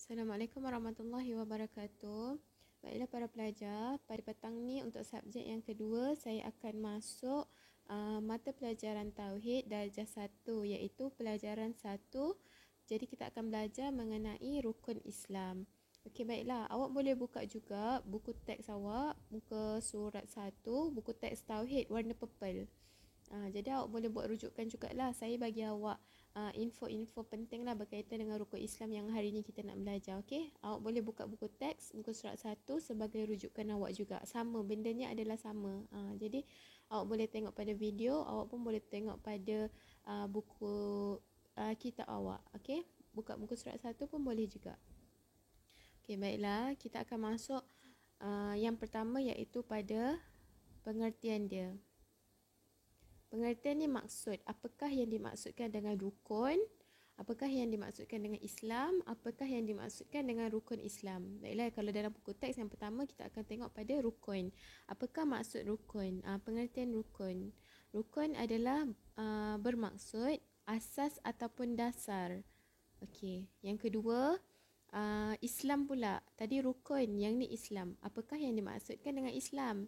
Assalamualaikum warahmatullahi wabarakatuh. Baiklah para pelajar, pada petang ni untuk subjek yang kedua saya akan masuk mata pelajaran Tauhid darjah 1 iaitu pelajaran 1. Jadi kita akan belajar mengenai rukun Islam. Okey, baiklah, awak boleh buka juga buku teks awak, muka surat 1, buku teks Tauhid warna purple. Jadi awak boleh buat rujukan jugalah. Saya bagi awak info-info penting lah berkaitan dengan rukun Islam yang hari ni kita nak belajar. Okey, awak boleh buka buku teks muka surat 1 sebagai rujukan awak juga. Sama, bendanya adalah sama. Jadi awak boleh tengok pada video, awak pun boleh tengok pada buku kitab awak. Okey, buka muka surat 1 pun boleh juga. Okey, baiklah, kita akan masuk yang pertama iaitu pada pengertian dia. Pengertian ni maksud, apakah yang dimaksudkan dengan rukun, apakah yang dimaksudkan dengan Islam, apakah yang dimaksudkan dengan rukun Islam. Baiklah, kalau dalam buku teks yang pertama kita akan tengok pada rukun. Apakah maksud rukun? Pengertian rukun. Rukun adalah bermaksud asas ataupun dasar. Okey, yang kedua Islam pula. Tadi rukun, yang ni Islam. Apakah yang dimaksudkan dengan Islam?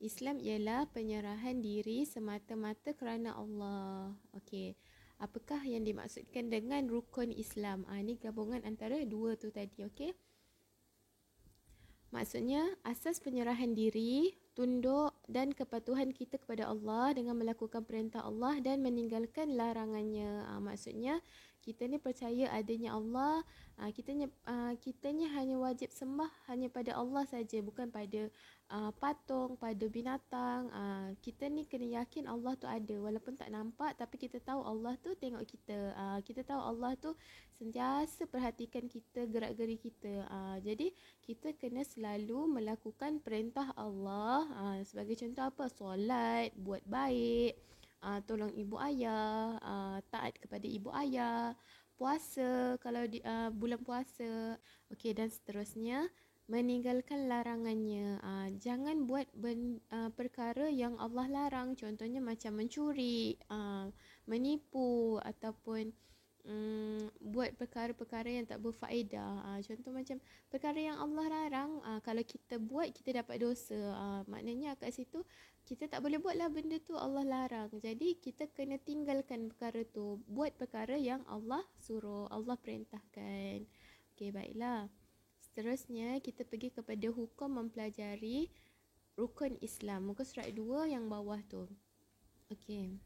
Islam ialah penyerahan diri semata-mata kerana Allah. Okey. Apakah yang dimaksudkan dengan rukun Islam? Ini gabungan antara dua tu tadi, okey? Maksudnya asas penyerahan diri, tunduk dan kepatuhan kita kepada Allah dengan melakukan perintah Allah dan meninggalkan larangannya. Maksudnya kita ni percaya adanya Allah, kitanya hanya wajib sembah hanya pada Allah saja, bukan pada patung, pada binatang. Kita ni kena yakin Allah tu ada walaupun tak nampak, tapi kita tahu Allah tu tengok kita. Kita tahu Allah tu sentiasa perhatikan kita, gerak-geri kita. Jadi kita kena selalu melakukan perintah Allah. Sebagai contoh apa? Solat, buat baik, tolong ibu ayah, taat kepada ibu ayah, puasa kalau bulan puasa. Okey, dan seterusnya. Meninggalkan larangannya. Jangan buat perkara yang Allah larang. Contohnya macam mencuri, menipu ataupun buat perkara-perkara yang tak berfaedah. Contoh macam perkara yang Allah larang, kalau kita buat kita dapat dosa. Maknanya kat situ kita tak boleh buatlah benda tu Allah larang. Jadi kita kena tinggalkan perkara tu, buat perkara yang Allah suruh, Allah perintahkan. Okey, baiklah. Seterusnya kita pergi kepada hukum mempelajari rukun Islam. Muka surat 2 yang bawah tu. Okey.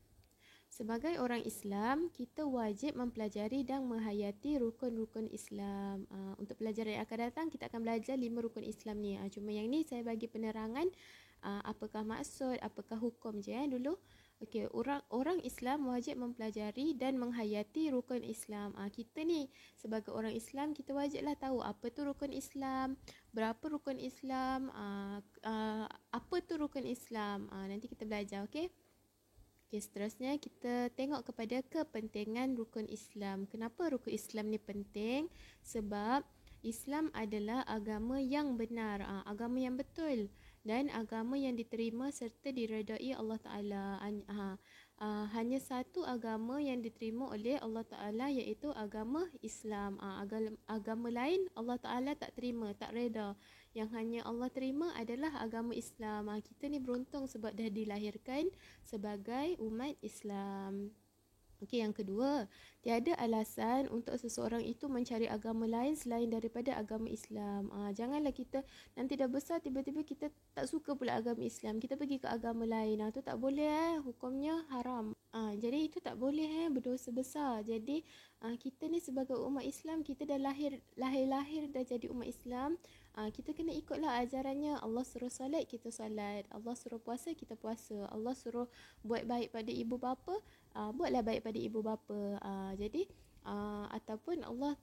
Sebagai orang Islam, kita wajib mempelajari dan menghayati rukun-rukun Islam. Untuk pelajaran yang akan datang, kita akan belajar 5 rukun Islam ni. Cuma yang ni saya bagi penerangan apakah maksud, apakah hukum je dulu. Okey, orang Islam wajib mempelajari dan menghayati rukun Islam. Kita ni sebagai orang Islam, kita wajiblah tahu apa tu rukun Islam, berapa rukun Islam, apa tu rukun Islam. Nanti kita belajar, okey? Okey, seterusnya kita tengok kepada kepentingan rukun Islam. Kenapa rukun Islam ni penting? Sebab Islam adalah agama yang benar, agama yang betul dan agama yang diterima serta diredai Allah Ta'ala. Hanya satu agama yang diterima oleh Allah Ta'ala iaitu agama Islam. Agama lain Allah Ta'ala tak terima, tak reda. Yang hanya Allah terima adalah agama Islam. Kita ni beruntung sebab dah dilahirkan sebagai umat Islam. Okey, yang kedua, tiada alasan untuk seseorang itu mencari agama lain selain daripada agama Islam. Janganlah kita nanti dah besar tiba-tiba kita tak suka pula agama Islam, kita pergi ke agama lain. Tu tak boleh, hukumnya haram. Jadi itu tak boleh, berdosa besar. Jadi kita ni sebagai umat Islam, kita dah lahir dah jadi umat Islam. Kita kena ikutlah ajarannya. Allah suruh solat, kita solat. Allah suruh puasa, kita puasa. Allah suruh buat baik pada ibu bapa, buatlah baik pada ibu bapa. Jadi ataupun Allah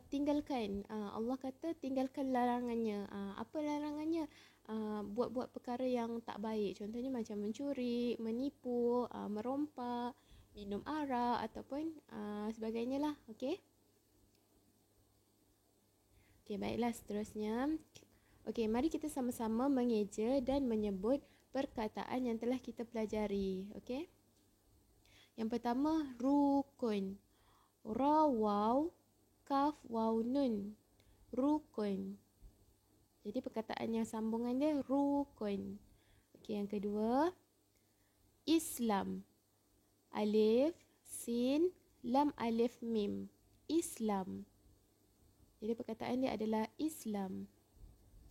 tinggalkan, Allah kata tinggalkan larangannya. Apa larangannya? Buat-buat perkara yang tak baik. Contohnya macam mencuri, menipu, merompak, minum arak ataupun sebagainya lah. Okey. Okey, baiklah, seterusnya. Okey, mari kita sama-sama mengeja dan menyebut perkataan yang telah kita pelajari. Okey. Yang pertama, rukun. Ra, waw, kaf, waw, nun. Rukun. Jadi perkataan yang sambungan dia rukun. Okey, yang kedua, Islam. Alif, sin, lam, alif, mim. Islam. Jadi perkataan dia adalah Islam.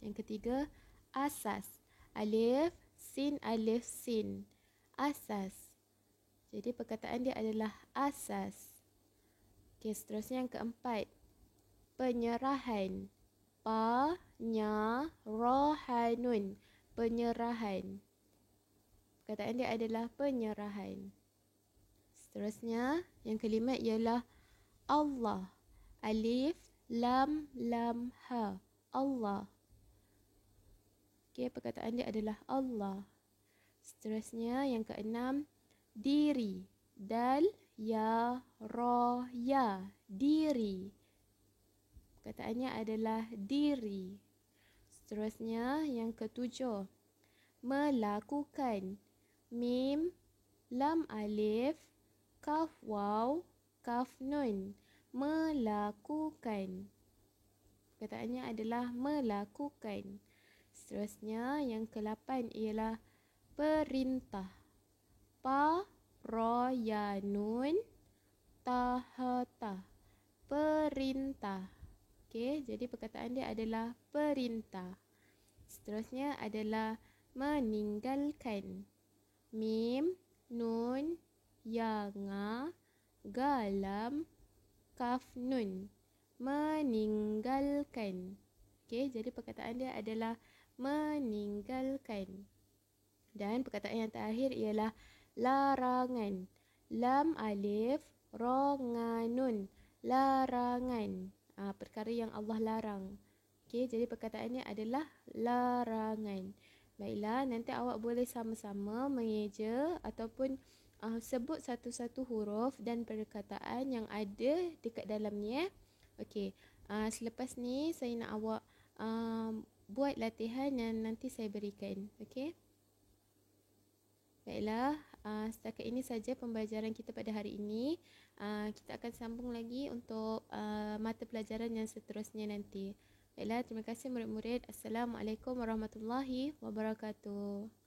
Yang ketiga, asas. Alif, sin, alif, sin. Asas. Jadi perkataan dia adalah asas. Okey, seterusnya yang keempat, penyerahan. Penyerahanun. Penyerahan. Perkataan dia adalah penyerahan. Seterusnya, yang kelima ialah Allah. Alif, lam, lam, ha. Allah. Okey, perkataan dia adalah Allah. Seterusnya, yang keenam, diri. Dal, ya, ra, ya. Diri. Perkataannya adalah diri. Seterusnya, yang ketujuh, melakukan. Mim, lam, alif, kaf, waw, kaf, nun. Melakukan. Perkataannya adalah melakukan. Seterusnya, yang ke-8 ialah perintah. Pa, ra, ya, nun, ta, ha, ta. Perintah. Okey, jadi perkataan dia adalah perintah. Seterusnya adalah meninggalkan. Mim, nun, ya, nga, galam, kaf, nun. Meninggalkan. Okey, jadi perkataan dia adalah meninggalkan. Dan perkataan yang terakhir ialah larangan. Lam, alif, ra, nga, nun. Larangan. Perkara yang Allah larang. Okey, jadi perkataannya adalah larangan. Baiklah, nanti awak boleh sama-sama mengeja ataupun sebut satu-satu huruf dan perkataan yang ada dekat dalamnya. Okey, selepas ni saya nak awak buat latihan yang nanti saya berikan. Okey. Baiklah, setakat ini saja pembelajaran kita pada hari ini. Kita akan sambung lagi untuk mata pelajaran yang seterusnya nanti. Baiklah, terima kasih murid-murid. Assalamualaikum warahmatullahi wabarakatuh.